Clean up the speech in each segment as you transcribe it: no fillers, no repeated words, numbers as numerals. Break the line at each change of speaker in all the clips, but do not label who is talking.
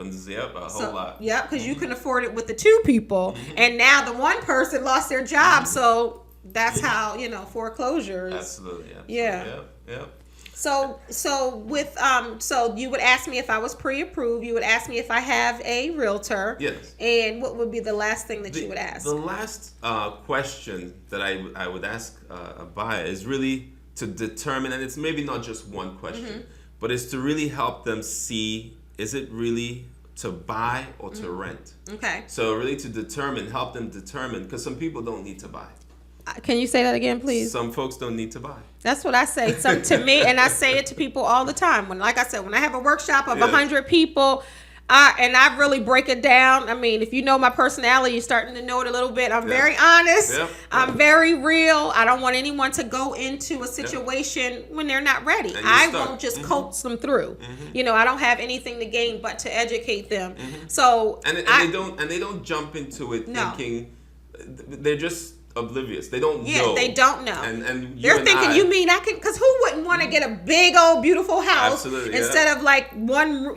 Yep, a whole lot.
Yeah, because you can afford it with the two people, and now the one person lost their job, so that's how foreclosures.
Absolutely.
Yeah.
Yep.
So with so you would ask me if I was pre-approved. You would ask me if I have a realtor.
Yes.
And what would be the last thing that you would ask?
The last question that I would ask a buyer is really to determine, and it's maybe not just one question, but it's to really help them see, is it really to buy or to rent?
Okay.
So really to help them determine, because some people don't need to buy.
Can you say that again, please?
Some folks don't need to buy.
That's what I say. To me, and I say it to people all the time. Like I said, when I have a workshop of 100 people, and I really break it down. I mean, if you know my personality, you're starting to know it a little bit. I'm very honest. I'm very real. I don't want anyone to go into a situation when they're not ready. I won't just coax them through. I don't have anything to gain but to educate them. So
they don't jump into it thinking they're just oblivious. They don't know.
Yeah, they don't know.
And
they're thinking, you mean I can? Because who wouldn't want to get a big old beautiful house instead of like one?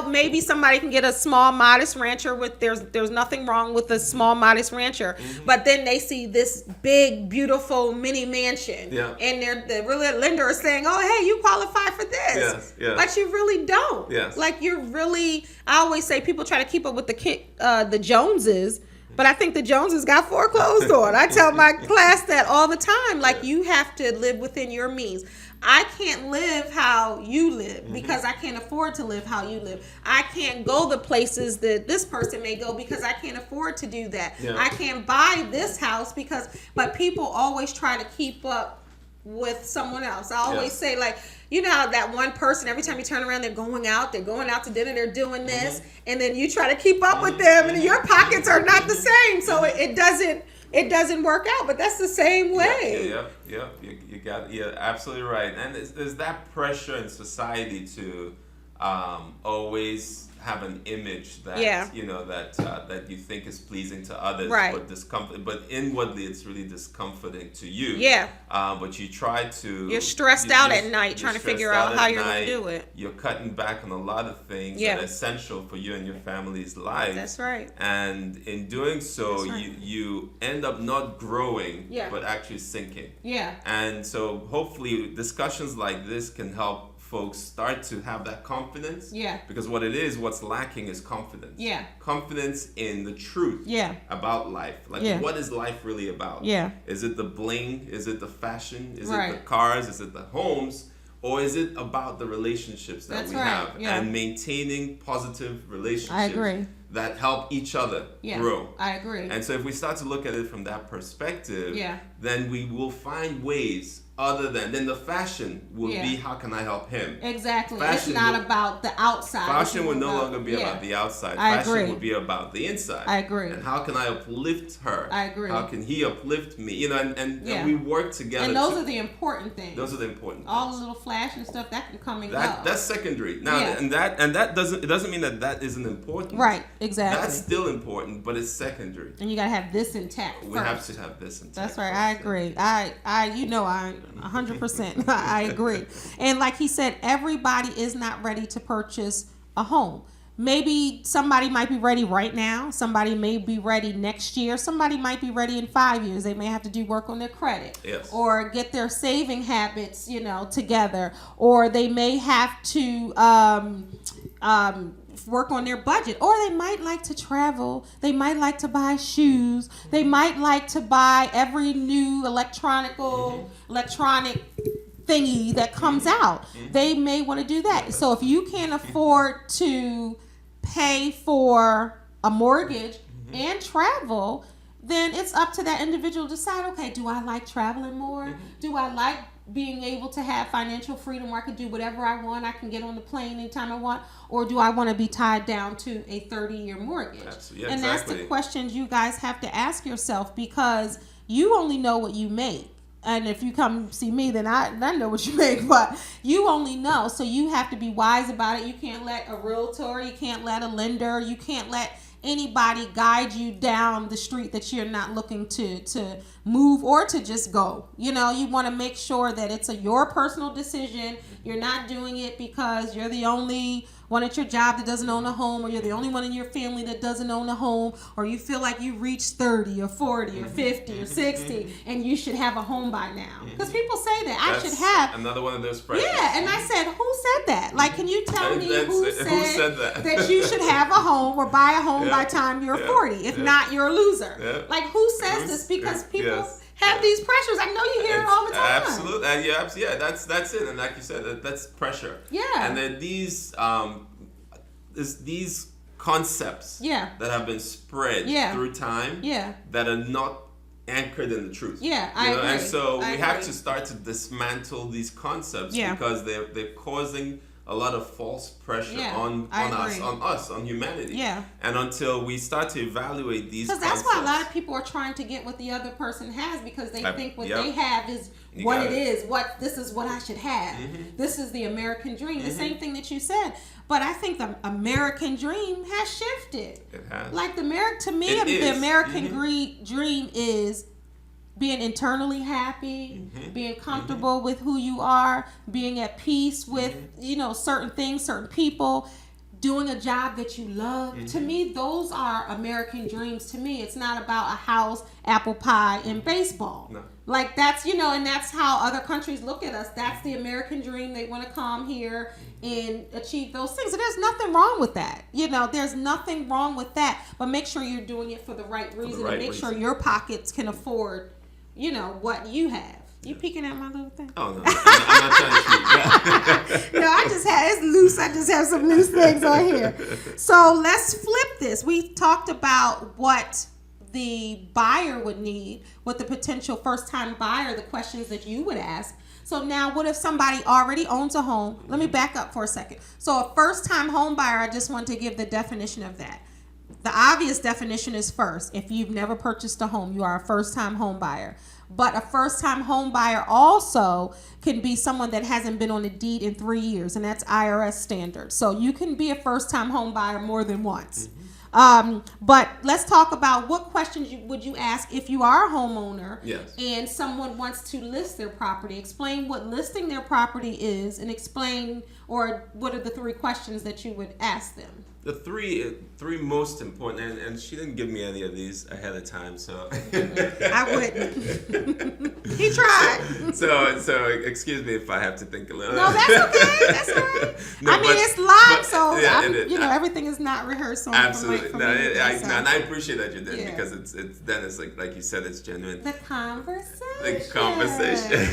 Maybe somebody can get a small modest rancher with. There's nothing wrong with a small modest rancher, but then they see this big beautiful mini mansion, and the lender is saying, "Oh, hey, you qualify for this," but you really don't. Like you're really. I always say people try to keep up with the Joneses. But I think the Joneses got foreclosed on. I tell my class that all the time. Like, you have to live within your means. I can't live how you live because I can't afford to live how you live. I can't go the places that this person may go because I can't afford to do that. I can't buy this house but people always try to keep up with someone else. I always say, like, you know how that one person, every time you turn around, they're going out to dinner, they're doing this, and then you try to keep up with them, and your pockets are not the same, so it doesn't work out. But that's the same way.
You're absolutely right. And there's that pressure in society to always have an image that that you think is pleasing to others, but inwardly it's really discomforting to you. But you try to.
You're stressed out at night trying to figure out how you're going to do it.
You're cutting back on a lot of things that are essential for you and your family's lives.
That's right.
And in doing so, you end up not growing, but actually sinking. And so hopefully discussions like this can help folks start to have that confidence. Because what's lacking is confidence. Confidence in the truth about life. Like, what is life really about? Is it the bling? Is it the fashion? Is it the cars? Is it the homes? Or is it about the relationships that we have and maintaining positive relationships that help each other grow?
I agree.
And so if we start to look at it from that perspective, then we will find ways other than then the fashion will be, how can I help him?
Exactly. Fashion it's not about the outside.
Fashion will no longer be about the outside. Fashion will be about the inside.
I agree.
And how can I uplift her?
I agree.
How can he uplift me? And we work together.
And those are the important things.
Those are the important things.
All the little flash and stuff that can come and go.
That's secondary. Now and that doesn't mean that isn't important.
Right. Exactly.
That's still important, but it's secondary.
And you gotta have this intact.
We have to have this intact.
That's right. I agree. I 100%. I agree. And like he said, everybody is not ready to purchase a home. Maybe somebody might be ready right now. Somebody may be ready next year. Somebody might be ready in 5 years. They may have to do work on their credit or get their saving habits, together. Or they may have to work on their budget, or they might like to travel. They might like to buy shoes. They might like to buy every new electronic thingy that comes out. They may want to do that. So if you can't afford to pay for a mortgage and travel, then it's up to that individual to decide, okay, do I like traveling more? Do I like being able to have financial freedom where I can do whatever I want? I can get on the plane anytime I want. Or do I want to be tied down to a 30-year mortgage? And that's the questions you guys have to ask yourself, because you only know what you make. And if you come see me, then I know what you make, but you only know. So you have to be wise about it. You can't let a realtor, you can't let a lender, you can't let anybody guide you down the street that you're not looking to move or to just go. You want to make sure that it's your personal decision. You're not doing it because you're the only one at your job that doesn't own a home, or you're the only one in your family that doesn't own a home, or you feel like you reached 30 or 40 or 50 or 60 and you should have a home by now. Because people say that. I should have.
Another one of those pressures.
Yeah, and I said, who said that? Like, can you tell me who said that you should have a home or buy a home by the time you're 40? If not, you're a loser. Like, who says this? Because people have these pressures. I know you hear it all the time.
Absolutely. Yeah, that's it. And like you said, that's pressure.
Yeah.
And then these concepts that have been spread through time that are not anchored in the truth.
Yeah, I agree.
And so we have to start to dismantle these concepts because they're causing a lot of false pressure on us, on humanity.
Yeah.
And until we start to evaluate these concepts.
Because that's why a lot of people are trying to get what the other person has, because they think what they have is what it is. This is what I should have. Mm-hmm. This is the American dream. The same thing that you said. But I think the American dream has shifted.
It has.
Like the American dream is being internally happy, being comfortable with who you are, being at peace with, certain things, certain people, doing a job that you love. To me, those are American dreams. To me, it's not about a house, apple pie, and baseball.
No.
Like that's, and that's how other countries look at us. That's the American dream. They want to come here and achieve those things. And there's nothing wrong with that. There's nothing wrong with that. But make sure you're doing it for the right reason and make sure your pockets can afford what you have. You peeking at my little thing?
Oh, no. I'm not trying to peek.
No, it's loose. I just have some loose things on here. So let's flip this. We talked about what the buyer would need, what the potential first-time buyer, the questions that you would ask. So now what if somebody already owns a home? Let me back up for a second. So a first-time home buyer, I just want to give the definition of that. The obvious definition is first. If you've never purchased a home, you are a first-time home buyer. But a first-time home buyer also can be someone that hasn't been on a deed in 3 years, and that's IRS standard. So you can be a first-time home buyer more than once. But let's talk about what questions would you ask if you are a homeowner and someone wants to list their property. Explain what listing their property is, and explain, or what are the 3 questions that you would ask them.
The three most important, and she didn't give me any of these ahead of time, so
I wouldn't. He tried.
So excuse me if I have to think a little.
No, that's okay. That's all right. It's live, so everything is not rehearsed.
Absolutely. And I appreciate that you did because it's like you said, it's genuine.
The conversation.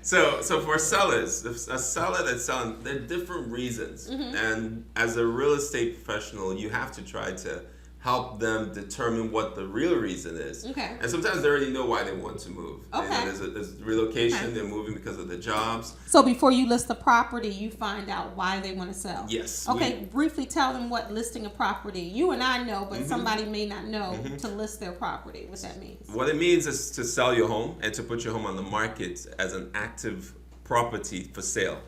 So for sellers, a seller that's selling, there are different reasons. And as a real estate professional, you have to try to help them determine what the real reason is. Okay. And sometimes they already know why they want to move. Okay. There's relocation, they're moving because of the jobs.
So before you list the property, you find out why they want to sell.
Yes.
Okay, briefly tell them what listing a property. You and I know, but somebody may not know to list their property, what that means.
What it means is to sell your home and to put your home on the market as an active property for sale.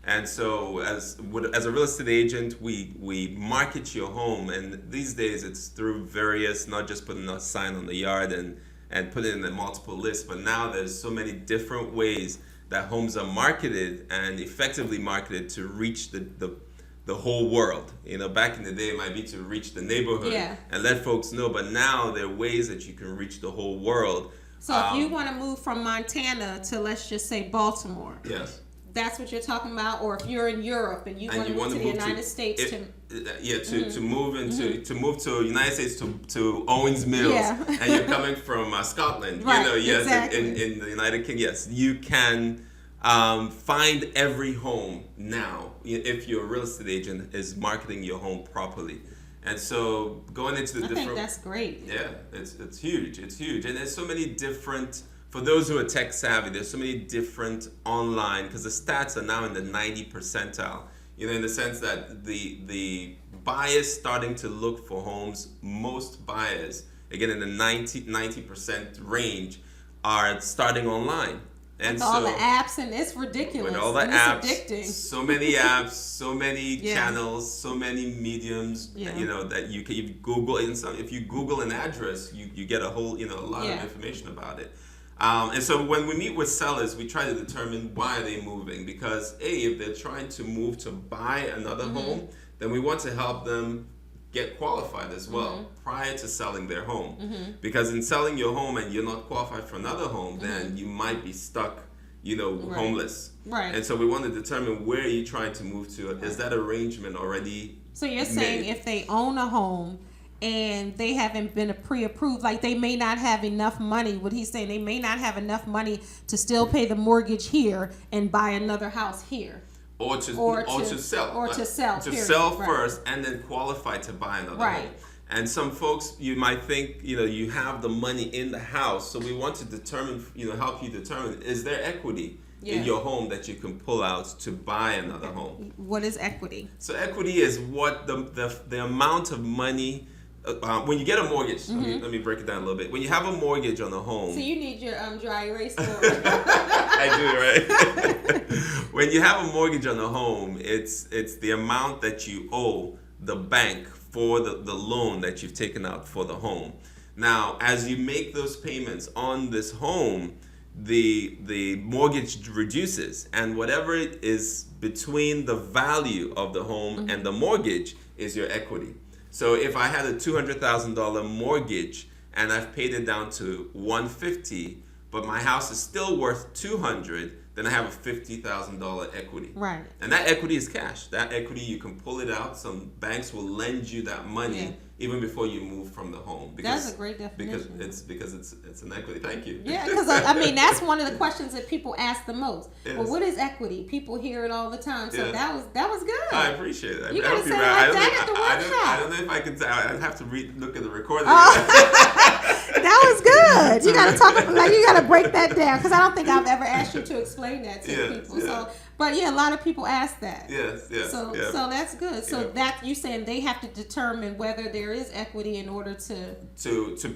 And so as a real estate agent, we market your home, and these days it's through various, not just putting a sign on the yard and putting it in the multiple lists, but now there's so many different ways that homes are marketed and effectively marketed to reach the whole world. Back in the day it might be to reach the neighborhood and let folks know, but now there are ways that you can reach the whole world.
So if you want to move from Montana to, let's just say, Baltimore.
Yes.
That's what you're talking about, or if you're in Europe and you want to move to the United States to
move to United States to Owens Mills, and you're coming from Scotland,
right, exactly.
in the United Kingdom, yes, you can find every home now if your real estate agent is marketing your home properly. And so going into the
I think that's great.
Yeah, it's huge, and there's so many different. For those who are tech savvy, there's so many different online, because the stats are now in the 90 percentile, in the sense that the buyers starting to look for homes, most buyers, again in the 90% range, are starting online. And
with all the apps, and it's ridiculous.
With all the apps,
addicting.
So many apps, so many channels, so many mediums, that you can Google. If you Google an address, you get a whole, a lot of information about it. And so when we meet with sellers, we try to determine why are they moving. Because if they're trying to move to buy another home, then we want to help them get qualified as well prior to selling their home. Because in selling your home and you're not qualified for another home, then you might be stuck, homeless.
Right.
And so we want to determine where are you trying to move to. Right. Is that arrangement already
So you're saying if they own a home and they haven't been pre-approved, like they may not have enough money. What he's saying, they may not have enough money to still pay the mortgage here and buy another house here.
Or to sell.
Or to sell.
To sell first and then qualify to buy another home. And some folks, you might think, you have the money in the house. So we want to determine, help you determine, is there equity in your home that you can pull out to buy another home?
What is equity?
So equity is what the amount of money. When you get a mortgage, let me break it down a little bit. When you have a mortgage on a home,
so you need your dry erase board.
I do, right? When you have a mortgage on a home, it's the amount that you owe the bank for the loan that you've taken out for the home. Now, as you make those payments on this home, the mortgage reduces, and whatever it is between the value of the home and the mortgage is your equity. So if I had a $200,000 mortgage and I've paid it down to $150,000, but my house is still worth $200,000, then I have a $50,000 equity.
Right.
And that equity is cash. That equity, you can pull it out. Some banks will lend you that money even before you move from the home.
That's a great definition.
Because it's an equity. Thank you.
Yeah, because that's one of the questions that people ask the most. Yes. Well, what is equity? People hear it all the time. So that was good.
I appreciate it.
You gotta say it like that at the workshop.
I don't know if I can. I'd have to look at the recording.
That was good. You gotta talk you gotta break that down, because I don't think I've ever asked you to explain that to people. Yeah. So, but a lot of people ask that.
Yes.
So that's good. So that you saying they have to determine whether there is equity in order to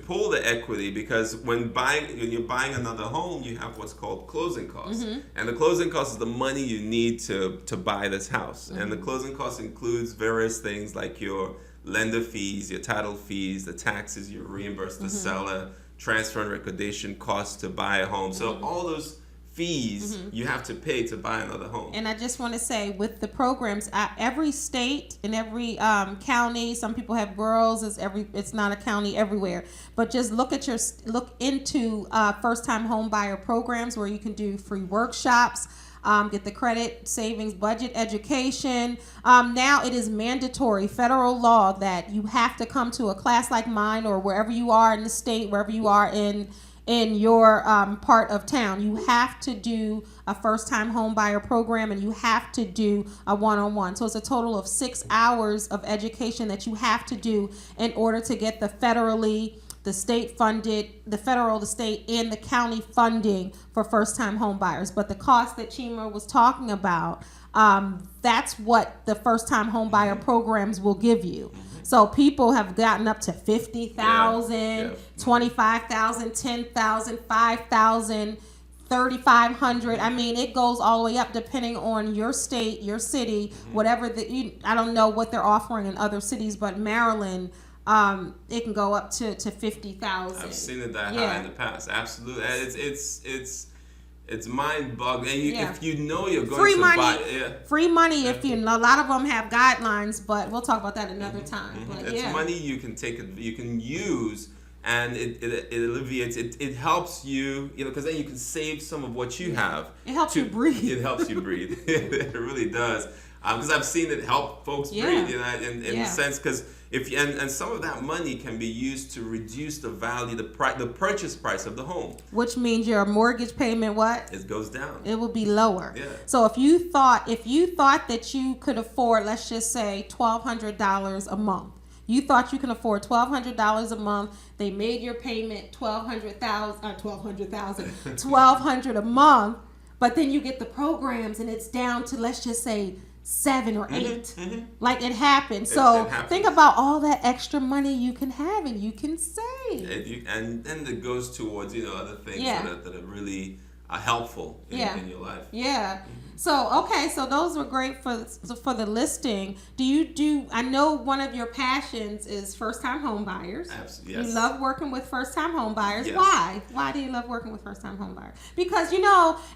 pull the equity, because when you're buying another home, you have what's called closing costs, and the closing cost is the money you need to buy this house, and the closing cost includes various things like your lender fees, your title fees, the taxes you reimburse the seller, transfer and recordation costs to buy a home. So all those fees you have to pay to buy another home.
And I just want to say, with the programs, every state and every county, some people have boroughs, it's not a county everywhere, but just look into first time home buyer programs where you can do free workshops, get the credit, savings, budget, education. Now it is mandatory federal law that you have to come to a class like mine, or wherever you are in the state, wherever you are in your part of town. You have to do a first-time home buyer program, and you have to do a one-on-one. So it's a total of 6 hours of education that you have to do in order to get the state funded, the federal, the state, and the county funding for first-time home buyers. But the cost that Chima was talking about, that's what the first-time home buyer programs will give you. So people have gotten up to $50,000, $25,000, $10,000, $5,000, $3,500. I mean, it goes all the way up depending on your state, your city, whatever I don't know what they're offering in other cities, but Maryland, it can go up to $50,000.
I've seen it that high in the past. Absolutely, it's mind-boggling. If you know you're going to buy...
Free money if a lot of them have guidelines, but we'll talk about that another time. But
it's money you can you can use, and it alleviates, it helps you, because then you can save some of what you have.
It helps you breathe.
It helps you breathe. It really does. Because I've seen it help folks breathe, in the sense, because and some of that money can be used to reduce the value, the purchase price of the home.
Which means your mortgage payment,
it goes down.
It will be lower.
Yeah.
So if you thought that you could afford, let's just say $1,200 a month. You thought you can afford $1,200 a month. They made your payment $1,200 a month, but then you get the programs and it's down to, let's just say, 7 or 8. Like it happened. So think about all that extra money you can have and you can save.
And it goes towards other things that are really helpful in your life.
Yeah. So those were great for the listing. I know one of your passions is first-time home buyers.
Absolutely, yes.
You love working with first-time home buyers.
Yes.
Why do you love working with first-time home buyers? Because,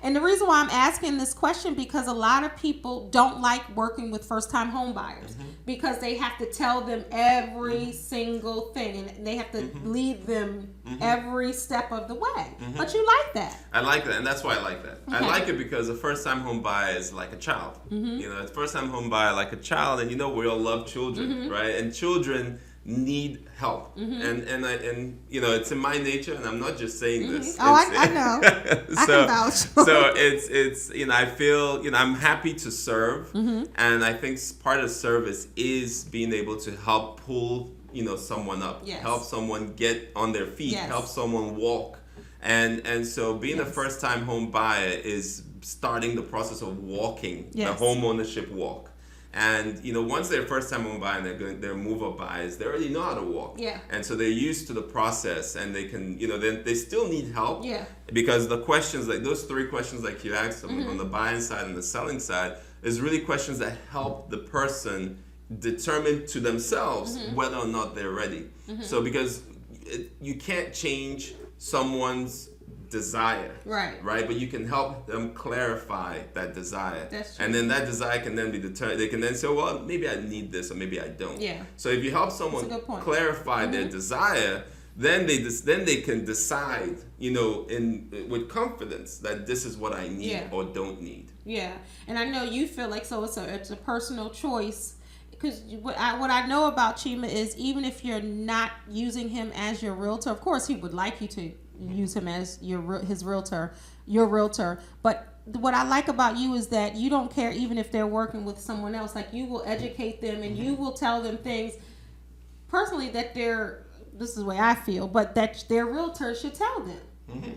and the reason why I'm asking this question, because a lot of people don't like working with first-time home buyers because they have to tell them every single thing, and they have to lead them every step of the way. But you like that.
I like that, and that's why I like that.
Okay.
I like it because a first-time home buyer is like a child. It's first-time home buyer like a child, and we all love children, right? And children need help, and it's in my nature, and I'm not just saying this.
I know. I can vouch.
So it's I feel I'm happy to serve, and I think part of service is being able to help pull someone up, help someone get on their feet, help someone walk, and so being a first-time home buyer is starting the process of walking the homeownership walk. And once they're first-time home buyer and they're move-up buyers, they already know how to walk. Yeah. And so they're used to the process, and they can then they still need help. Yeah. Because the questions, like those 3 questions like you asked them on the buying side and the selling side, is really questions that help the person determine to themselves whether or not they're ready. So because you can't change someone's desire, right? But you can help them clarify that desire. That's true. And then that desire can then be determined. They can then say, well, maybe I need this, or maybe I don't. Yeah. So if you help someone clarify their desire, then they can decide, with confidence that this is what I need or don't need. Yeah,
and I know you feel like it's a personal choice. Because what I know about Chima is, even if you're not using him as your realtor, of course he would like you to use him as your realtor. But what I like about you is that you don't care even if they're working with someone else. Like, you will educate them, and you will tell them things personally that this is the way I feel, but that their realtor should tell them.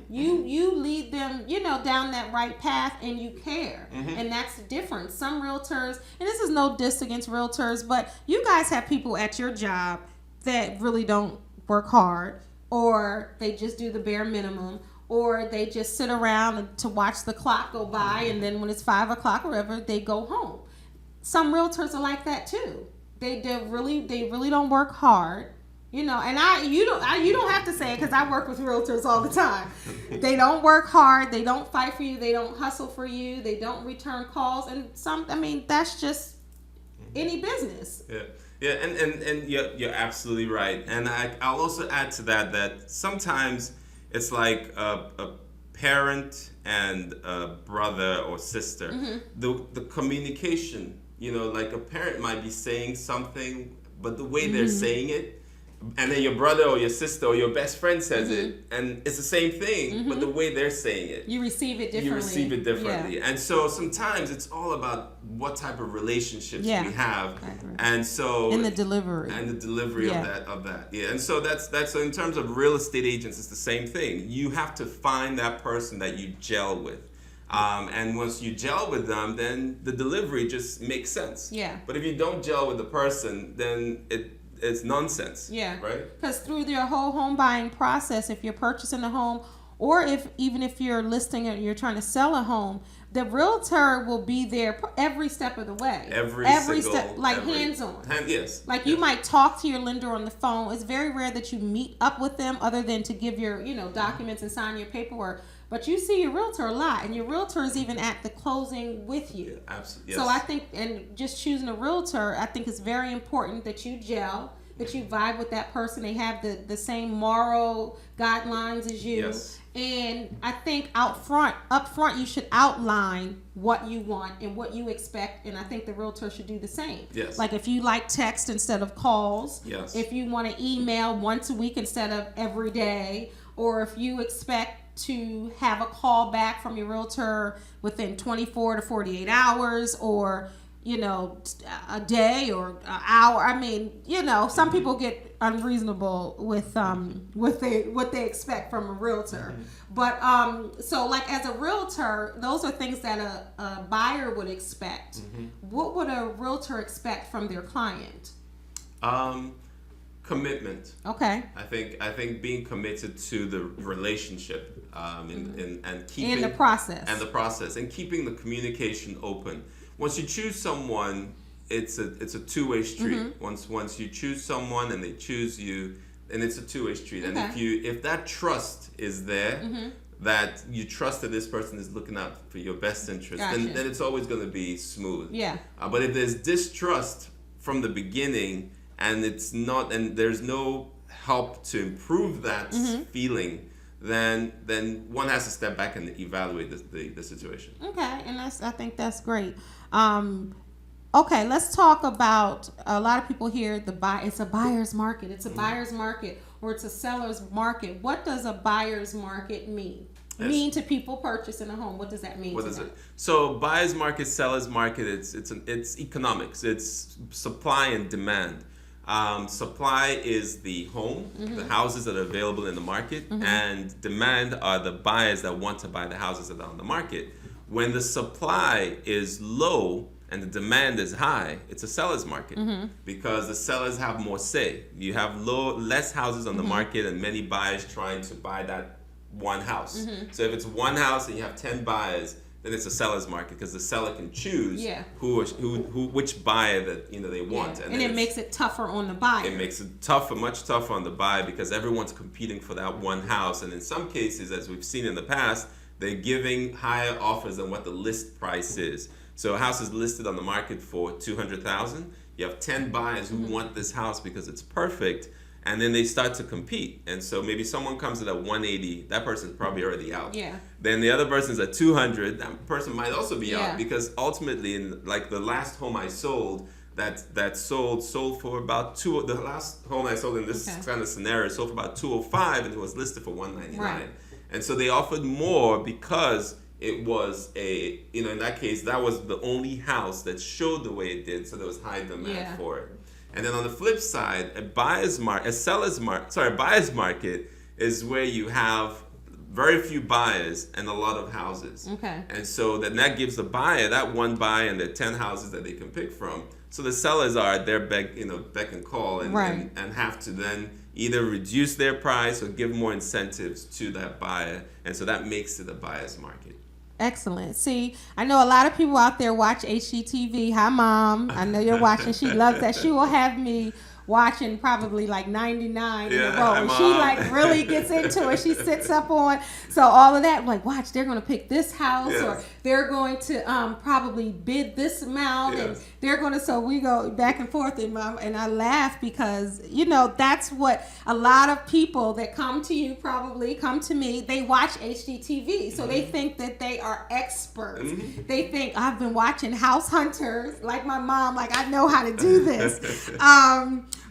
You lead them, down that right path, and you care. And that's the difference. Some realtors, and this is no diss against realtors, but you guys have people at your job that really don't work hard, or they just do the bare minimum, or they just sit around to watch the clock go by, and then when it's 5 o'clock or whatever, they go home. Some realtors are like that too. They really don't work hard. And you don't have to say it, because I work with realtors all the time. They don't work hard. They don't fight for you. They don't hustle for you. They don't return calls. And that's just any business.
Yeah. Yeah, and you're absolutely right. And I'll also add to that sometimes it's like a parent and a brother or sister. The communication, like a parent might be saying something, but the way they're saying it, and then your brother or your sister or your best friend says it, and it's the same thing, but the way they're saying it,
you receive it differently.
And so sometimes it's all about what type of relationships we have, and so
in the delivery
of that. Yeah, and so that's so in terms of real estate agents, it's the same thing. You have to find that person that you gel with. And once you gel with them, then the delivery just makes sense. Yeah. But if you don't gel with the person, then it's nonsense. Yeah. Right?
Because through their whole home buying process, if you're purchasing a home, or even if you're listing and you're trying to sell a home, the realtor will be there every step of the way. Every step, hands-on.
Yes.
You might talk to your lender on the phone. It's very rare that you meet up with them other than to give your, documents and sign your paperwork. But you see your realtor a lot, and your realtor is even at the closing with you.
Absolutely.
Yes. So I think, and just choosing a realtor, I think it's very important that you gel, that you vibe with that person. They have the same moral guidelines as you. Yes. And I think up front, you should outline what you want and what you expect. And I think the realtor should do the same.
Yes.
Like, if you like text instead of calls.
Yes.
If you want to email once a week instead of every day. Or if you expect to have a call back from your realtor within 24 to 48 hours, or a day or an hour. Some people get unreasonable with what they expect from a realtor. But so as a realtor, those are things that a buyer would expect. What would a realtor expect from their client?
Commitment.
Okay.
I think being committed to the relationship, and keeping
in the process.
And keeping the communication open. Once you choose someone, it's a two-way street. Once you choose someone and they choose you, and it's a two-way street. And if that trust is there, that you trust that this person is looking out for your best interest, then it's always going to be smooth.
Yeah.
But if there's distrust from the beginning, and it's not, and there's no help to improve that feeling, then one has to step back and evaluate the situation.
Okay, and I think that's great. Okay, let's talk about, a lot of people hear it's a buyer's market. It's a buyer's market, or it's a seller's market. What does a buyer's market mean? Mean to people purchasing a home? What does that mean?
What is it? So buyer's market, seller's market, it's economics. It's supply and demand. Supply is the home, the houses that are available in the market, and demand are the buyers that want to buy the houses that are on the market. When the supply is low and the demand is high, it's a seller's market, because the sellers have more say. You have less houses on the market and many buyers trying to buy that one house. So if it's one house and you have 10 buyers, then it's a seller's market, because the seller can choose which buyer that they want,
and it makes it tougher on the buyer.
It makes it much tougher on the buyer, because everyone's competing for that one house, and in some cases, as we've seen in the past, they're giving higher offers than what the list price is. So a house is listed on the market for $200,000. You have 10 buyers who want this house because it's perfect. And then they start to compete. And so maybe someone comes in at 180, that person's probably already out.
Yeah.
Then the other person's at 200, that person might also be out, because ultimately, in like the last home I sold, that sold for about the last home I sold in this kind of scenario sold for about 205, and it was listed for 199. Right. And so they offered more because it was in that case, that was the only house that showed the way it did, so there was high demand for it. And then on the flip side, a buyer's market is where you have very few buyers and a lot of houses. Okay. And so that gives the buyer that one buyer and the 10 houses that they can pick from. So the sellers are at their beck and call, and have to then either reduce their price or give more incentives to that buyer. And so that makes it a buyer's market.
Excellent. See, I know a lot of people out there watch HGTV. Hi, Mom. I know you're watching. She loves that. She will have me watching probably like 99 in a row. And she like really gets into it. She sits up on. So all of that, like, watch, they're going to pick this house, or they're going to probably bid this amount, and they're going to, so we go back and forth, and I laugh because, that's what a lot of people that come to you probably come to me, they watch HGTV. So they think that they are experts. They think, I've been watching House Hunters, like my mom, like I know how to do this.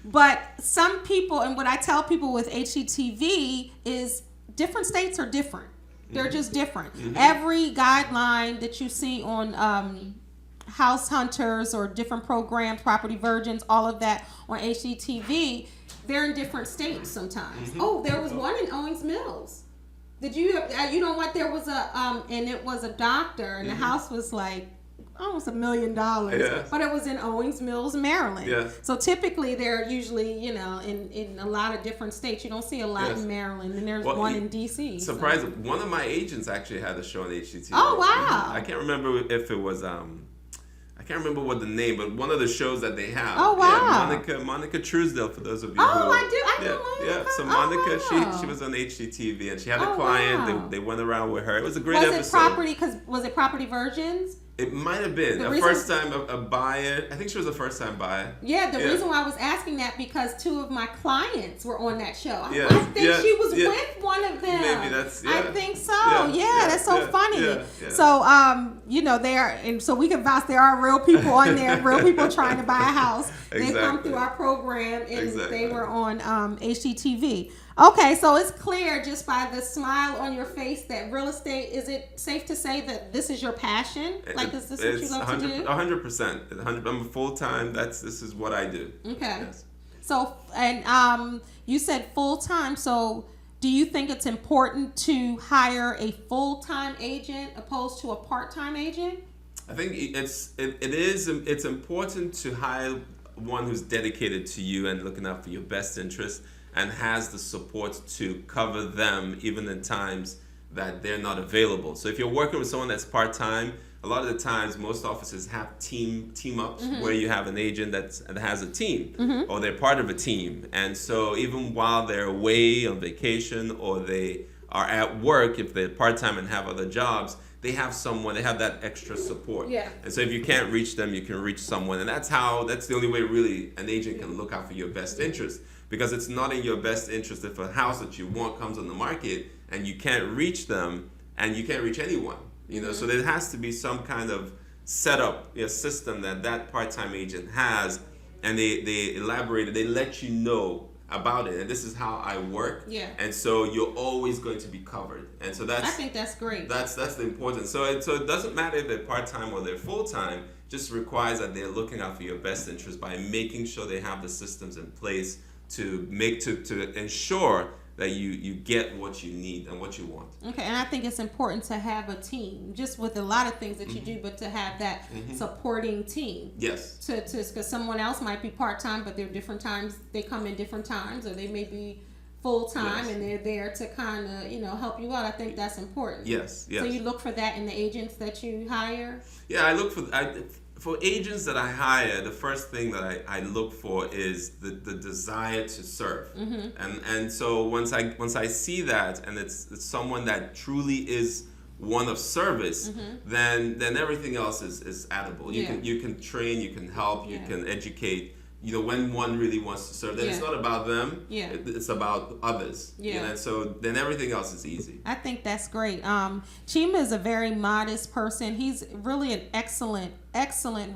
But some people, and what I tell people with HGTV is different states are different. They're just different. Every guideline that you see on House Hunters or different programs, Property Virgins, all of that on HGTV, they're in different states sometimes. Oh, there was one in Owings Mills. Did you know what? There was and it was a doctor, and the house was like almost $1 million, but it was in Owings Mills, Maryland. So typically they're usually, in a lot of different states. You don't see a lot in Maryland, and there's one in DC.
Surprising. So. One of my agents actually had a show on HGTV.
Oh, wow.
I can't remember if it was, I can't remember what the name, but one of the shows that they have.
Oh, wow.
Yeah, Monica Truesdale, for those of you
who... I know Monica.
Yeah, so Monica, she was on HGTV, and she had a client. Wow. They went around with her. It was a great episode. Was it Property Virgins? It might have been first time a buyer. I think she was a first time buyer.
Yeah, the reason why I was asking that, because 2 of my clients were on that show. I think she was with one of them.
Maybe that's.
I think so. That's so funny. So they are, and so we can vouch there are real people on there, real people trying to buy a house. They come through our program, and they were on HGTV. Okay, so it's clear just by the smile on your face that real estate, is it safe to say that this is your passion? Like, is this what you love to do?
100%. I'm full-time. This is what I do.
Okay. Yes. So, and you said full-time, so do you think it's important to hire a full-time agent opposed to a part-time agent?
I think it's important to hire one who's dedicated to you and looking out for your best interest and has the support to cover them even in times that they're not available. So if you're working with someone that's part-time, a lot of the times most offices have team ups where you have an agent that has a team or they're part of a team. And so even while they're away on vacation or they are at work, if they're part-time and have other jobs, they have that extra support.
Yeah.
And so if you can't reach them, you can reach someone. And that's the only way really an agent can look out for your best interest. Because it's not in your best interest if a house that you want comes on the market and you can't reach them and you can't reach anyone. So there has to be some kind of setup, system that part-time agent has, and they elaborate it, they let you know about it, and this is how I work.
Yeah.
And so you're always going to be covered. And so I
think that's great.
That's the importance. So it doesn't matter if they're part-time or they're full-time, just requires that they're looking out for your best interest by making sure they have the systems in place to ensure that you get what you need and what you want.
Okay, and I think it's important to have a team, just with a lot of things that you do, but to have that supporting team.
Yes.
Because someone else might be part-time, but they're different times, they come in different times, or they may be full-time, and they're there to kind of, help you out. I think that's important.
Yes.
So you look for that in the agents that you hire?
Yeah, I look for agents that I hire, the first thing that I look for is the desire to serve. And so once I see that, and it's someone that truly is one of service, then everything else is addable. You can train, you can help, you can educate. When one really wants to serve, then it's not about them. Yeah. It's about others. Yeah. And so then everything else is easy.
I think that's great. Chima is a very modest person. He's really an excellent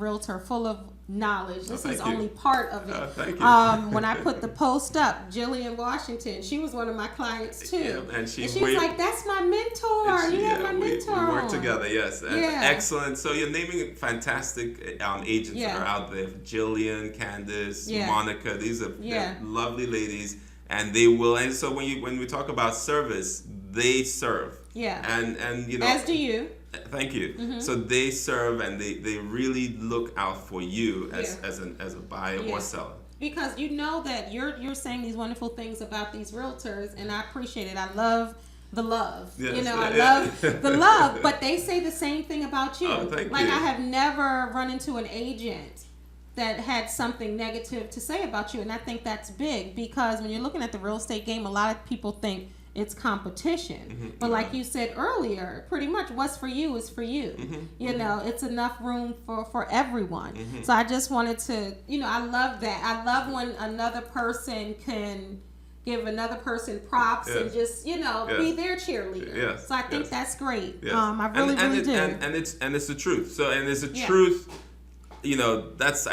realtor, full of knowledge. This is only part of it.
Thank you.
When I put the post up, Jillian Washington, she was one of my clients too.
Yeah, and she was
like, "That's my mentor. You have my mentor."
We work together, yes. Excellent. So you're naming fantastic agents that are out there. Jillian, Candace, Monica. These are lovely ladies, and they will. And so when we talk about service, they serve. Yeah. And
as do you.
Thank you. So they serve and they really look out for you as a buyer or seller.
Because that you're saying these wonderful things about these realtors, and I appreciate it. I love the love.
Yes.
I love the love. But they say the same thing about you.
Oh, thank you.
I have never run into an agent that had something negative to say about you, and I think that's big, because when you're looking at the real estate game, a lot of people think it's competition. But like you said earlier, pretty much what's for you is for you. It's enough room for everyone. So I just wanted to, I love that. I love when another person can give another person props and just, be their cheerleader.
Yes.
So I think that's great.
Yes.
I really do.
And it's the truth. So, and it's the truth. It's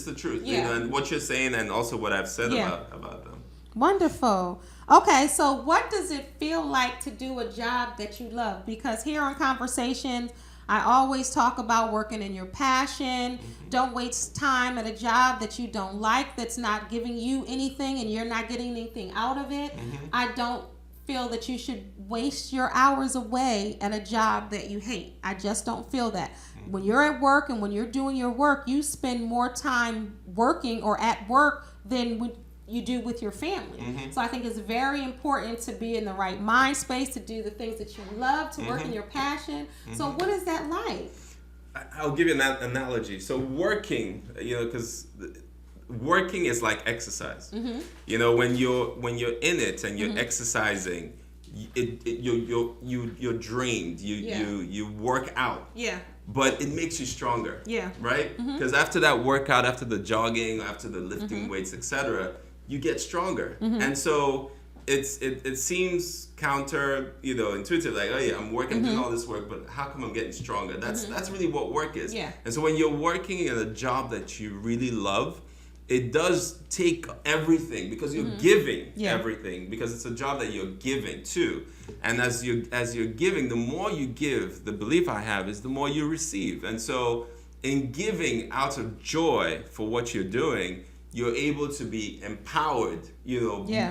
the truth. And what you're saying, and also what I've said about them.
Wonderful. Okay, so what does it feel like to do a job that you love? Because here on Conversations, I always talk about working in your passion. Don't waste time at a job that you don't like, that's not giving you anything and you're not getting anything out of it. I don't feel that you should waste your hours away at a job that you hate. I just don't feel that. When you're at work and when you're doing your work, you spend more time working or at work than you do with your family. So I think it's very important to be in the right mind space, to do the things that you love, to work in your passion. So what is that like?
I'll give you an analogy. So working, because working is like exercise. When you're in it and you're exercising, you're drained. You work out. Yeah. But it makes you stronger. Yeah. Right? Because after that workout, after the jogging, after the lifting weights, etc., you get stronger. And so it seems counter, intuitive, like, oh yeah, I'm working, doing all this work, but how come I'm getting stronger? That's really what work is. Yeah. And so when you're working in a job that you really love, it does take everything, because you're giving everything, because it's a job that you're giving too. And as you're giving, the more you give, the belief I have is the more you receive. And so in giving out of joy for what you're doing, you're able to be empowered,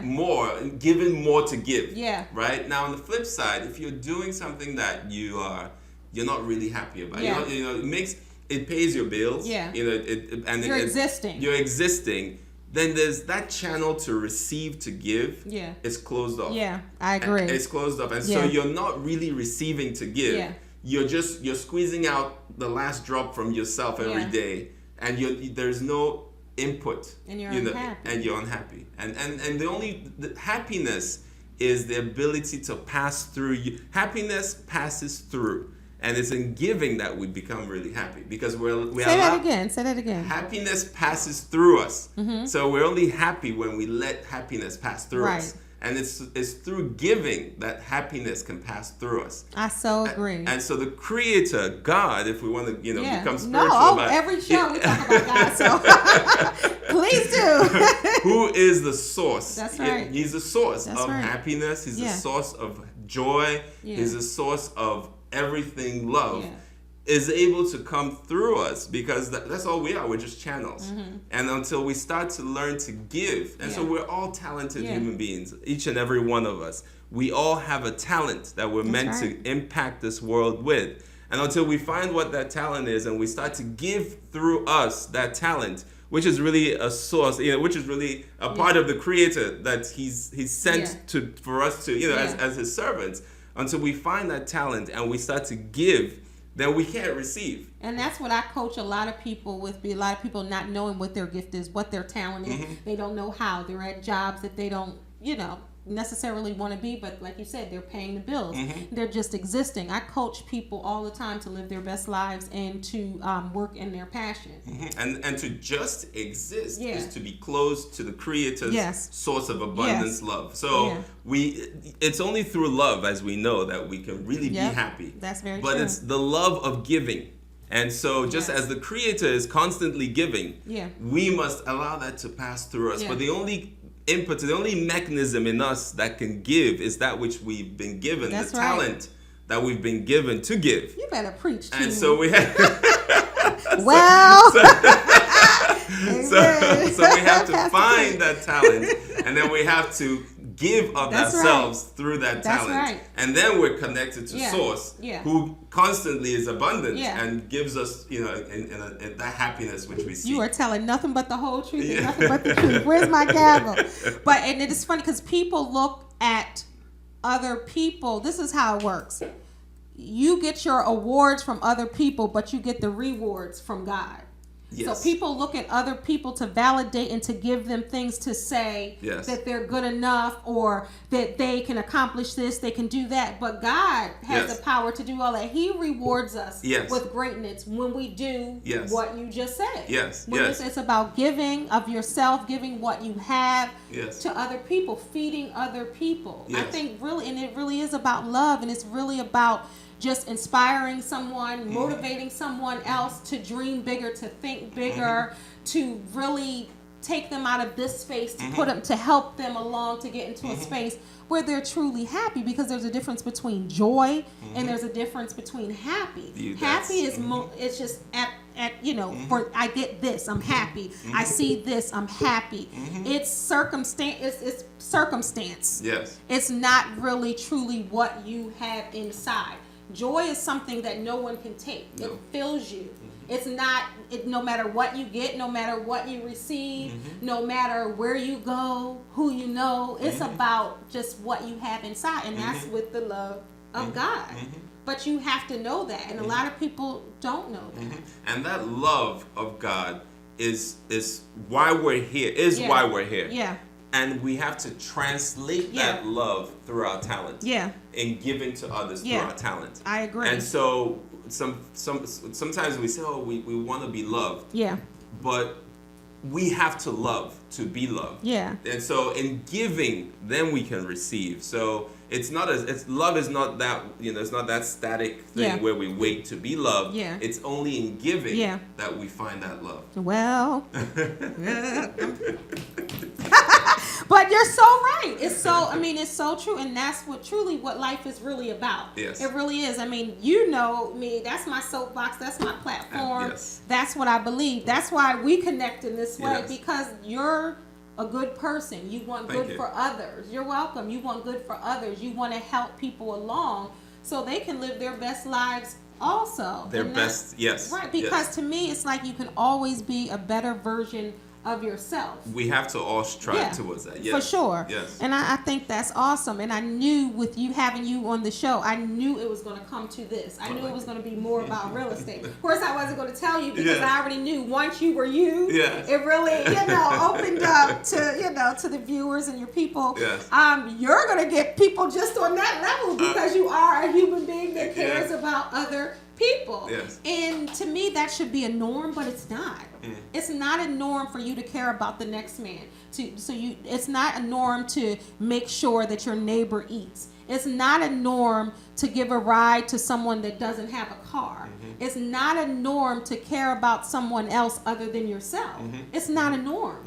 more, and given more to give. Yeah. Right? Now on the flip side, if you're doing something that you're not really happy about, it makes it pays your bills.
Yeah.
You're existing. Then there's that channel to receive, to give.
Yeah.
It's closed off.
Yeah, I agree.
It's closed off. And so you're not really receiving to give. Yeah. You're squeezing out the last drop from yourself every day. And there's no input.
And you're unhappy.
And you're unhappy. And the happiness is the ability to pass through. Happiness passes through. And it's in giving that we become really happy, because Say
that again.
Happiness passes through us.
Mm-hmm.
So we're only happy when we let happiness pass through us. And it's through giving that happiness can pass through us.
I so agree.
And so the Creator, God, if we want to, become spiritual.
Every show we talk about God, so please do.
Who is the source?
That's right.
He's the source of happiness. He's the source of joy.
Yeah.
He's the source of everything love. Is able to come through us, because that's all we are. We're just channels. Mm-hmm. And until we start to learn to give, and so we're all talented human beings, each and every one of us. We all have a talent that we're meant to impact this world with. And until we find what that talent is, and we start to give through us that talent, which is really a source, which is really a part of the Creator that He's sent for us to, as His servants. Until we find that talent and we start to give, then we can't receive.
And that's what I coach a lot of people with. A lot of people not knowing what their gift is, what their talent is. Mm-hmm. They don't know how. They're at jobs that they don't, necessarily want to be, but like you said, they're paying the bills. Mm-hmm. They're just existing. I coach people all the time to live their best lives and to work in their passion.
Mm-hmm. And to just exist is to be close to the Creator's source of abundance, love. So it's only through love, as we know, that we can really be happy.
That's very
true. But it's the love of giving. And so just as the Creator is constantly giving, we must allow that to pass through us. But the only input, the only mechanism in us that can give is that which we've been given, talent that we've been given to give.
You better preach, Chima.
And so we have so we have to find that talent, and then we have to give of ourselves through that talent. And then we're connected to Source, who constantly is abundant and gives us, in that happiness which we see.
You are telling nothing but the whole truth and nothing but the truth. Where's my gavel? And it is funny because people look at other people. This is how it works. You get your awards from other people, but you get the rewards from God. Yes. So people look at other people to validate and to give them things to say that they're good enough, or that they can accomplish this, they can do that. But God has the power to do all that. He rewards us with greatness when we do what you just said. It's about giving of yourself, giving what you have to other people, feeding other people. I think really, and it really is about love, and it's really about just inspiring someone, motivating someone else to dream bigger, to think bigger, to really take them out of this space, to put them, to help them along, to get into a space where they're truly happy. Because there's a difference between joy and there's a difference between happy. Happy is it's just at for I get this, I'm happy. I see this, I'm happy. It's circumstance. It's circumstance.
Yes.
It's not really truly what you have inside. Joy is something that no one can take. It fills you. It's not, no matter what you get, no matter what you receive, no matter where you go, who you know, it's about just what you have inside. And that's with the love of God. But you have to know that. And a lot of people don't know that.
And that love of God is why we're here, why we're here.
Yeah.
And we have to translate that love through our talent.
Yeah.
And giving to others through our talent.
I agree.
And so sometimes we say, we want to be loved.
Yeah.
But we have to love to be loved.
Yeah.
And so in giving, then we can receive. So love is not that, it's not that static thing where we wait to be loved. Yeah. It's only in giving that we find that love.
Well. But you're so right. It's so true. And that's what life is really about.
Yes.
It really is. I mean, you know me. That's my soapbox. That's my platform.
Yes.
That's what I believe. That's why we connect in this way, because you're a good person. You want good for others. You're welcome. You want good for others. You want to help people along so they can live their best lives also.
Their best, yes.
Right, because to me, it's like you can always be a better version of yourself.
We have to all strive towards that. Yes.
For sure.
Yes.
And I think that's awesome. And I knew with you having you on the show, I knew it was going to come to this. I knew it was going to be more about real estate. Of course, I wasn't going to tell you because I already knew once you were you, it really, opened up to, to the viewers and your people.
Yes.
You're going to get people just on that level because you are a human being that cares about other people.
Yes.
And to me, that should be a norm, but it's not. It's not a norm for you to care about the next man. It's not a norm to make sure that your neighbor eats. It's not a norm to give a ride to someone that doesn't have a car. It's not a norm to care about someone else other than yourself. It's not a norm.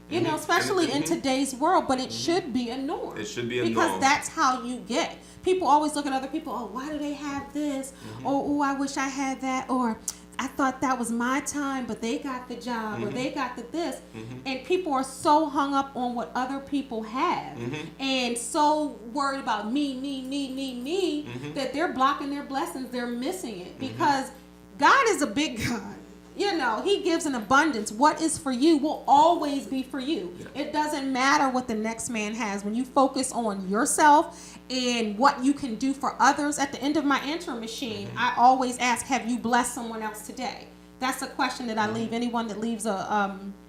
Especially in today's world, but it should be a norm.
It should be a norm.
Because that's how you get. People always look at other people, oh, why do they have this? Oh, I wish I had that. Or I thought that was my time, but they got the job or they got the this. And people are so hung up on what other people have and so worried about me, that they're blocking their blessings. They're missing it because God is a big God. He gives an abundance. What is for you will always be for you. It doesn't matter what the next man has. When you focus on yourself and what you can do for others, at the end of my answering machine, I always ask, have you blessed someone else today? That's a question that I leave anyone that leaves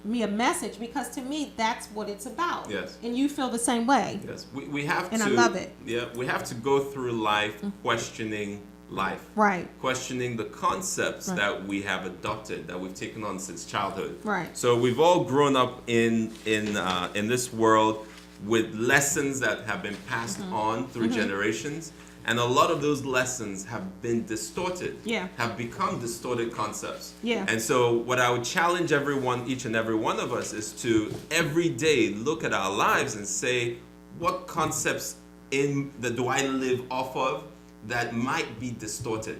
me a message, because to me, that's what it's about.
Yes.
And you feel the same way.
Yes. We have
and
to.
And I love it.
Yeah. We have to go through life questioning life.
Right.
Questioning the concepts that we have adopted, that we've taken on since childhood.
Right.
So we've all grown up in this world with lessons that have been passed on through generations, and a lot of those lessons have been distorted. Have become distorted concepts. And so what I would challenge each and every one of us is to every day look at our lives and say, what concepts do I live off of that might be distorted?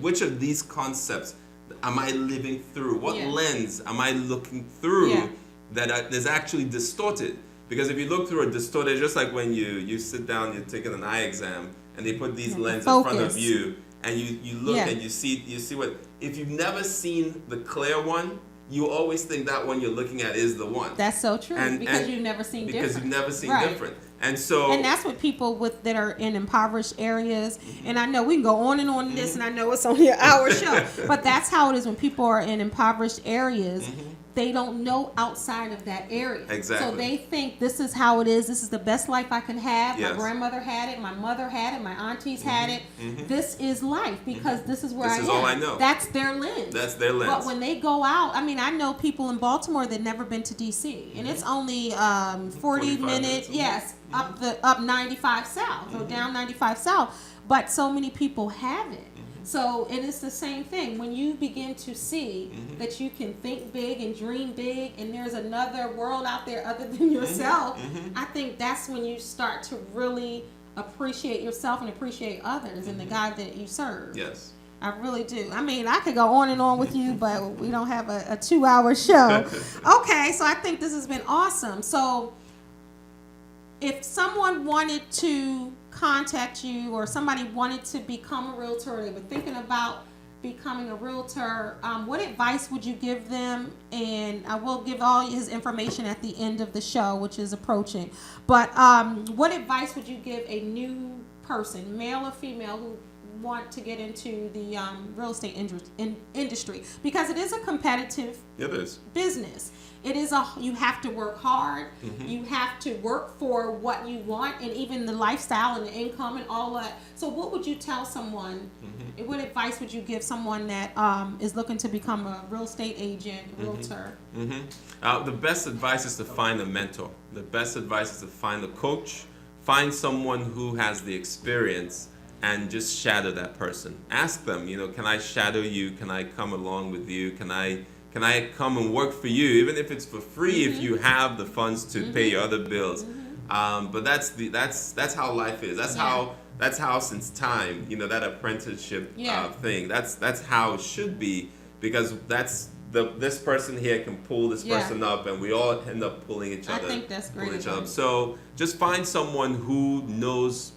Which of these concepts am I living through? What lens am I looking through that is actually distorted? Because if you look through a distorted, just like when you sit down, you're taking an eye exam, and they put these lenses in front of you, and you look and you see what. If you've never seen the clear one, you always think that one you're looking at is the one.
That's so true. Because you've never seen different.
Because you've never seen different. And that's
what people that are in impoverished areas, and I know we can go on and on this, and I know it's only an hour show, but that's how it is when people are in impoverished areas. They don't know outside of that area.
Exactly.
So they think this is how it is. This is the best life I can have. My grandmother had it. My mother had it. My aunties had it. This is life because this is where I am.
This is all I know.
That's their lens.
That's their lens.
But when they go out, I mean, I know people in Baltimore that never been to D.C. and it's only 40 minutes. Yes, up 95 South or down 95 South. But so many people haven't. So, and it's the same thing. When you begin to see that you can think big and dream big and there's another world out there other than yourself, I think that's when you start to really appreciate yourself and appreciate others and the God that you serve.
Yes.
I really do. I mean, I could go on and on with you, but we don't have a 2-hour show. Okay, so I think this has been awesome. So, if someone wanted to contact you or somebody wanted to become a realtor or they were thinking about becoming a realtor, what advice would you give them? And I will give all his information at the end of the show, which is approaching. But what advice would you give a new person, male or female, who want to get into the real estate industry? Because it is a competitive business. It is you have to work hard. You have to work for what you want, and even the lifestyle and the income and all that. So what would you tell someone, what advice would you give someone that is looking to become a real estate agent, realtor?
The best advice is to find a mentor. The best advice is to find a coach. Find someone who has the experience and just shadow that person. Ask them, can I shadow you? Can I come along with you? Can I come and work for you, even if it's for free, if you have the funds to pay your other bills? But that's how life is. That's how since time, that apprenticeship thing. That's how it should be, because this person here can pull this person up, and we all end up pulling each other.
I think that's great.
So just find someone who knows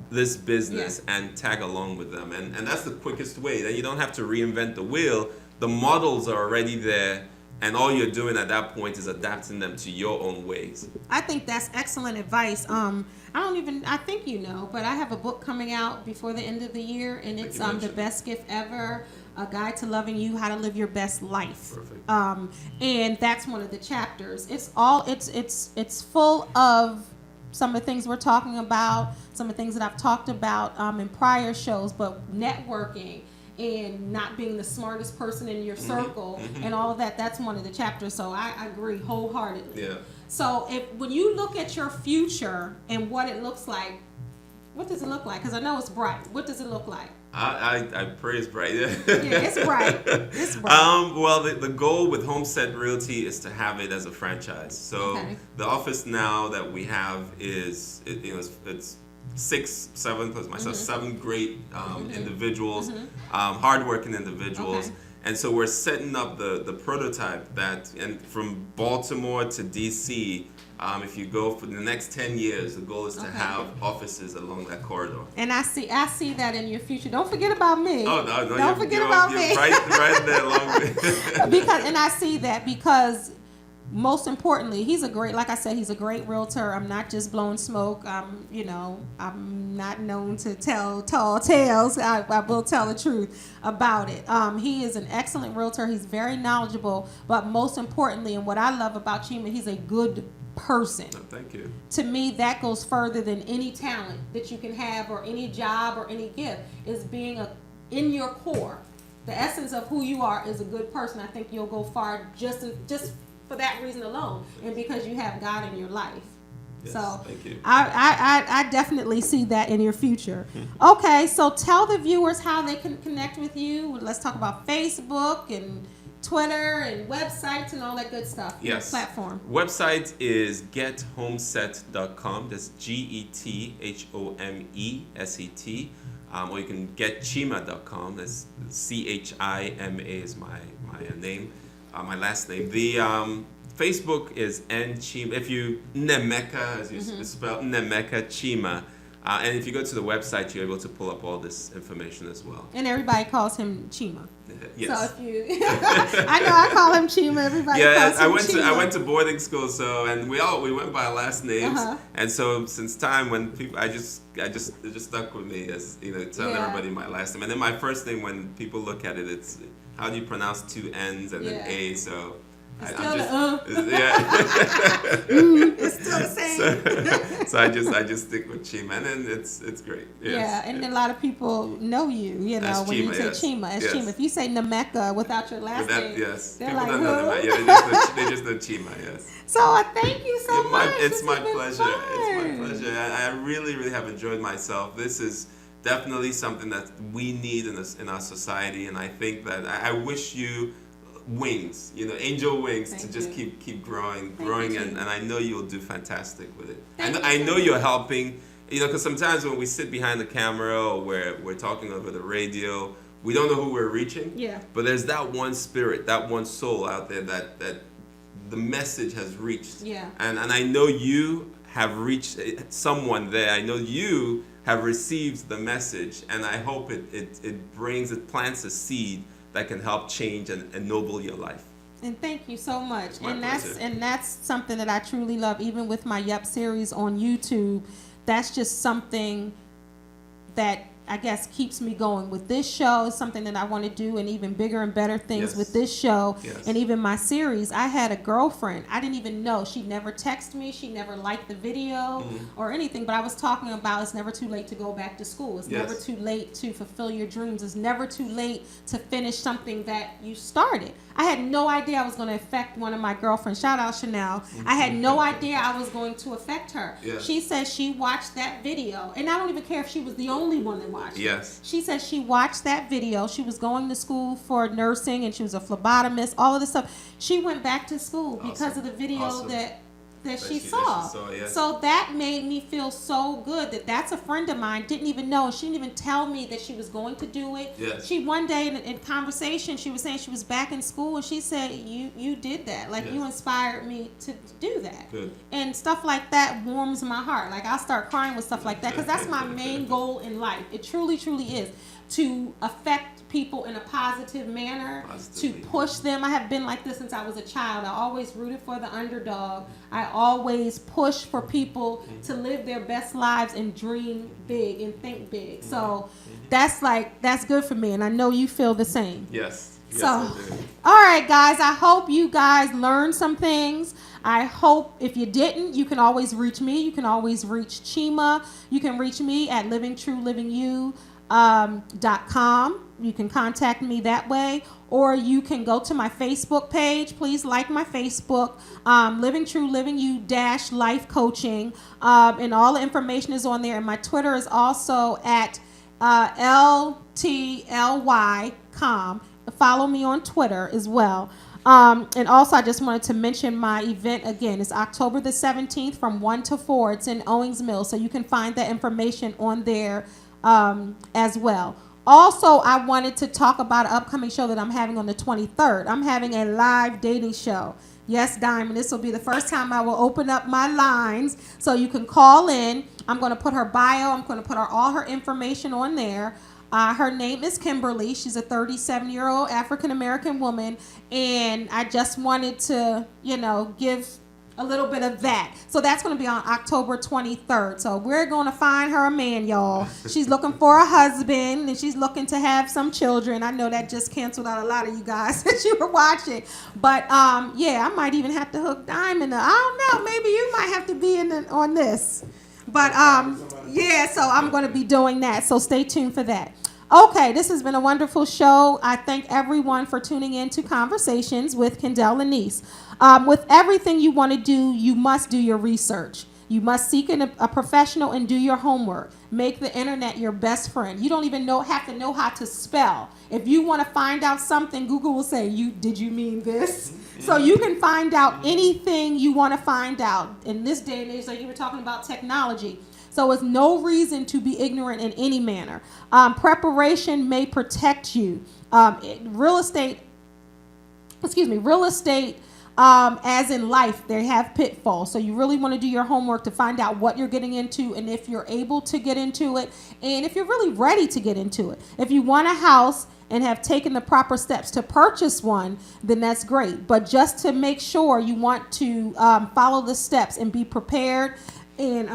this business and tag along with them. And that's the quickest way. That you don't have to reinvent the wheel. The models are already there, and all you're doing at that point is adapting them to your own ways.
I think that's excellent advice. I think you know, but I have a book coming out before the end of the year, and it's The Best Gift Ever, A Guide to Loving You, How to Live Your Best Life.
Perfect.
And that's one of the chapters. It's full of some of the things we're talking about, some of the things that I've talked about in prior shows, but networking and not being the smartest person in your circle and all of that, that's one of the chapters. So I agree wholeheartedly.
Yeah.
So when you look at your future and what it looks like, what does it look like? Because I know it's bright. What does it look like?
I pray it's bright.
Yeah, it's bright. It's bright.
Well, the goal with Homestead Realty is to have it as a franchise. So the office now that we have is it's 6, 7 plus myself, 7 great individuals, hardworking individuals. Okay. And so we're setting up the prototype and from Baltimore to DC, if you go for the next 10 years, the goal is to have offices along that corridor.
And I see that in your future. Don't forget about me.
Oh, no.
Don't forget about me.
Right there along with
And I see that because most importantly, like I said, he's a great realtor. I'm not just blowing smoke. I'm not known to tell tall tales. I will tell the truth about it. He is an excellent realtor. He's very knowledgeable, but most importantly, and what I love about Chima, he's a good person.
Oh, thank you.
To me, that goes further than any talent that you can have or any job or any gift, is being in your core. The essence of who you are is a good person. I think you'll go far just for that reason alone, and because you have God in your life.
Yes,
so
thank you.
I definitely see that in your future. Okay, so tell the viewers how they can connect with you. Let's talk about Facebook and Twitter and websites and all that good stuff.
Yes.
Platform.
Website is gethomeset.com. That's GETHOMESET. Or you can get Chima.com. That's CHIMA is my name. My last name. The Facebook is Chima. If you Nnaemeka, as you spell Nnaemeka, Chima. And if you go to the website, you're able to pull up all this information as well.
And everybody calls him Chima.
Yes.
So if you, I know I call him Chima. Everybody calls him Chima.
I went to boarding school, and we went by our last names, and so since time when people, it just stuck with me as telling everybody my last name, and then my first name. When people look at it, it's how do you pronounce 2 N's and an A? So.
It's still the same.
So I just stick with Chima, and then it's great. Yes.
Yeah, and a lot of people know you. When
Chima,
you say Chima, as Chima. If you say Nnaemeka without your last name,
yes,
they're
people
like,
don't know
who?
Nnaemeka. They just know Chima. Yes.
So thank you so much.
It's my pleasure. It's my pleasure. I really, really have enjoyed myself. This is definitely something that we need in our society, and I think that I wish you wings, angel wings. Thank to just you. keep growing, and I know you'll do fantastic with it. And I know you're helping, because sometimes when we sit behind the camera or we're talking over the radio, we don't know who we're reaching.
Yeah.
But there's that one spirit, that one soul out there that the message has reached.
Yeah.
And I know you have reached someone there. I know you have received the message, and I hope it plants a seed that can help change and ennoble your life.
And thank you so much.
And
that's something that I truly love. Even with my Yup series on YouTube, that's just something that I guess keeps me going with this show. Is something that I want to do, and even bigger and better things with this show.
Yes.
And even my series. I had a girlfriend, I didn't even know, she never texted me, she never liked the video or anything, but I was talking about it's never too late to go back to school. It's never too late to fulfill your dreams. It's never too late to finish something that you started. I had no idea I was going to affect one of my girlfriends. Shout out Chanel. I had no idea I was going to affect her.
Yeah.
She said she watched that video, and I don't even care if she was the only one that watched
it.
She said she watched that video. She was going to school for nursing, and she was a phlebotomist, all of this stuff. She went back to school because of the video that that she saw. Yes. So that made me feel so good that's a friend of mine. Didn't even know. She didn't even tell me that she was going to do it.
Yes.
She one day in conversation, she was saying she was back in school, and she said, you did that. Like, you inspired me to do that.
Good.
And stuff like that warms my heart. Like, I'll start crying with stuff like that, because that's my main goal in life. It truly is to affect people in a positive manner, to push them. I have been like this since I was a child. I always rooted for the underdog. I always push for people to live their best lives and dream big and think big. So that's good for me, and I know you feel the same.
Yes.
So, all right, guys, I hope you guys learned some things. I hope if you didn't, you can always reach me. You can always reach Chima. You can reach me at livingtruelivingyou.com. You can contact me that way, or you can go to my Facebook page. Please like my Facebook, Living True Living You - Life Coaching, and all the information is on there. And my Twitter is also at LTLY.com. Follow me on Twitter as well. And also, I just wanted to mention my event again. It's October the 17th from 1 to 4. It's in Owings Mills, so you can find that information on there as well. Also, I wanted to talk about an upcoming show that I'm having on the 23rd. I'm having a live dating show. Yes, Diamond, this will be the first time I will open up my lines, so you can call in. I'm going to put her bio. I'm going to put all her information on there. Her name is Kimberly. She's a 37-year-old African-American woman, and I just wanted to, give a little bit of that. So that's going to be on October 23rd. So we're going to find her a man, y'all. She's looking for a husband, and she's looking to have some children. I know that just canceled out a lot of you guys that you were watching. But, I might even have to hook Diamond up. I don't know. Maybe you might have to be on this. But, so I'm going to be doing that. So stay tuned for that. Okay, this has been a wonderful show. I thank everyone for tuning in to Conversations with Kendell and Lenice. With everything you want to do, you must do your research. You must seek a professional and do your homework. Make the internet your best friend. You don't even have to know how to spell. If you want to find out something, Google will say, did you mean this? So you can find out anything you want to find out. In this day and age, like you were talking about technology. So it's no reason to be ignorant in any manner. Preparation may protect you. Real estate, as in life, they have pitfalls. So you really want to do your homework to find out what you're getting into, and if you're able to get into it, and if you're really ready to get into it. If you want a house and have taken the proper steps to purchase one, then that's great. But just to make sure, you want to follow the steps and be prepared, and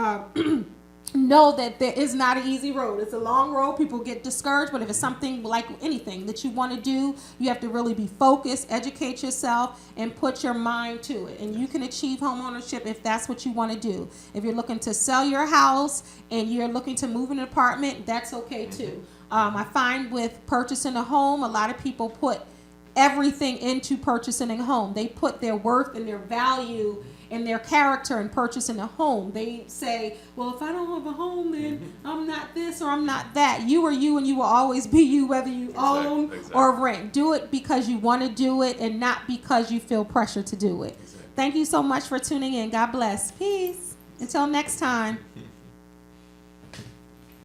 know that there is not an easy road. It's a long road. People get discouraged, but if it's something like anything that you want to do, you have to really be focused, educate yourself, and put your mind to it. And you can achieve homeownership if that's what you want to do. If you're looking to sell your house and you're looking to move an apartment, that's okay too. I find with purchasing a home, a lot of people put everything into purchasing a home. They put their worth and their value and their character in purchasing a home. They say, well, if I don't have a home, then I'm not this or I'm not that. You are you, and you will always be you, whether you own or rent. Do it because you want to do it, and not because you feel pressure to do it. Thank you so much for tuning in. God bless. Peace. Until next time.